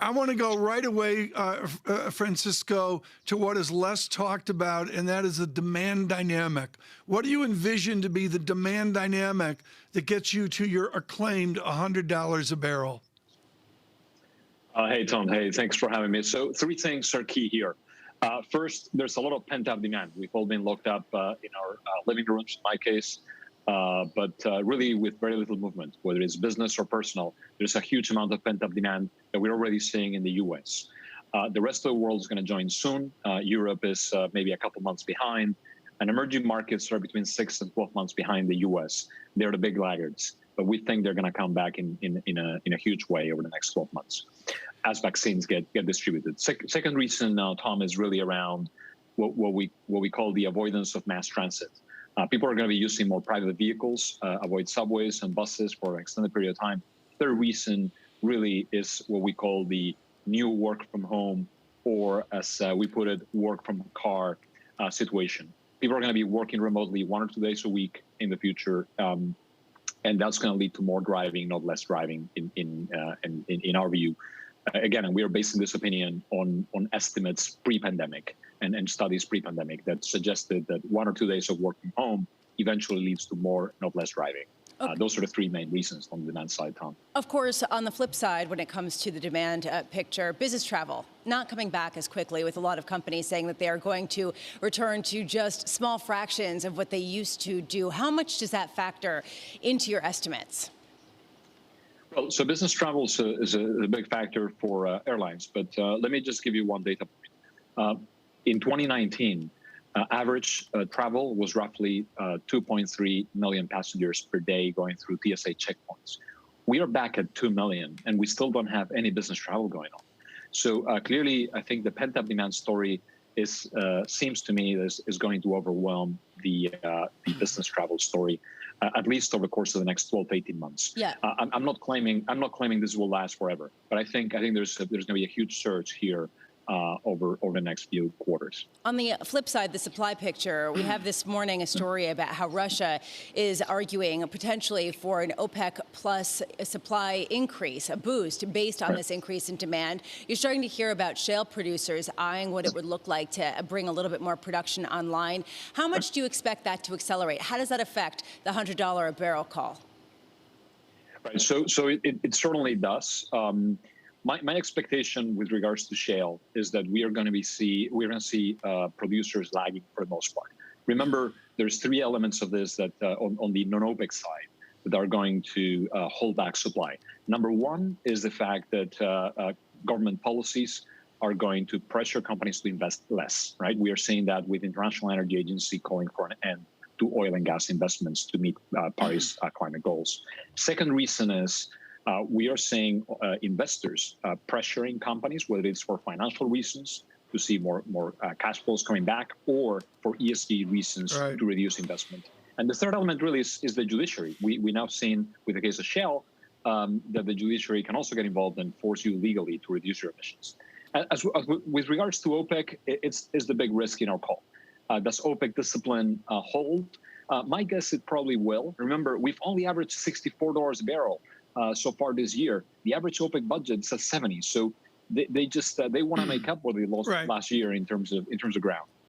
I want to go right away, Francisco, to what is less talked about, and that is the demand dynamic. What do you envision to be the demand dynamic that gets you to your acclaimed $100 a barrel? Hey, Tom. Hey, thanks for having me. So 3 things are key here. First, there's a lot of pent-up demand. We've all been locked up in our living rooms, in my case, but really with very little movement, whether it's business or personal. There's a huge amount of pent-up demand that we're already seeing in the U.S. The rest of the world is going to join soon. Europe is maybe a couple months behind, and emerging markets are between 6 and 12 months behind the U.S. They're the big laggards, but we think they're going to come back in a huge way over the next 12 months as vaccines get distributed. Second reason, Tom, is really around what we call the avoidance of mass transit. People are going to be using more private vehicles, avoid subways and buses for an extended period of time. Third reason really is what we call the new work from home, or as we put it, work from car situation. People are going to be working remotely 1 or 2 days a week in the future, and that's going to lead to more driving, not less driving, in our view. Again, and we are basing this opinion on estimates pre-pandemic and studies pre-pandemic that suggested that 1 or 2 days of work from home eventually leads to more, not less driving. Okay. Those are the 3 main reasons on the demand side, Tom. Of course, on the flip side, when it comes to the demand picture, business travel not coming back as quickly, with a lot of companies saying that they are going to return to just small fractions of what they used to do. How much does that factor into your estimates? Well, so business travel is a big factor for airlines, but let me just give you one data point. In 2019, average travel was roughly 2.3 million passengers per day going through TSA checkpoints. We are back at 2 million, and we still don't have any business travel going on. So clearly, I think the pent-up demand story seems to me is going to overwhelm the business travel story, at least over the course of the next 12 to 18 months. Yeah. I'm not claiming this will last forever, but I think there's going to be a huge surge here over the next few quarters. On the flip side, the supply picture, we have this morning a story about how Russia is arguing potentially for an OPEC plus supply increase, a boost based on this increase in demand. You're starting to hear about shale producers eyeing what it would look like to bring a little bit more production online. How much do you expect that to accelerate? How does that affect the $100 a barrel call? Right. So it certainly does. My expectation with regards to shale is that we're going to see producers lagging for the most part. Remember, there's 3 elements of this that on the non-OPEC side that are going to hold back supply. Number 1 is the fact that government policies are going to pressure companies to invest less. Right? We are seeing that with International Energy Agency calling for an end to oil and gas investments to meet Paris climate goals. Second reason is we are seeing investors pressuring companies, whether it's for financial reasons to see more cash flows coming back, or for ESG reasons to reduce investment. And the third element really is the judiciary. We now seen with the case of Shell that the judiciary can also get involved and force you legally to reduce your emissions. With regards to OPEC, it's the big risk in our call. Does OPEC discipline hold? My guess it probably will. Remember, we've only averaged $64 a barrel so far this year. The average OPEC budget is at 70. So they want to make up what they lost last year in terms of ground.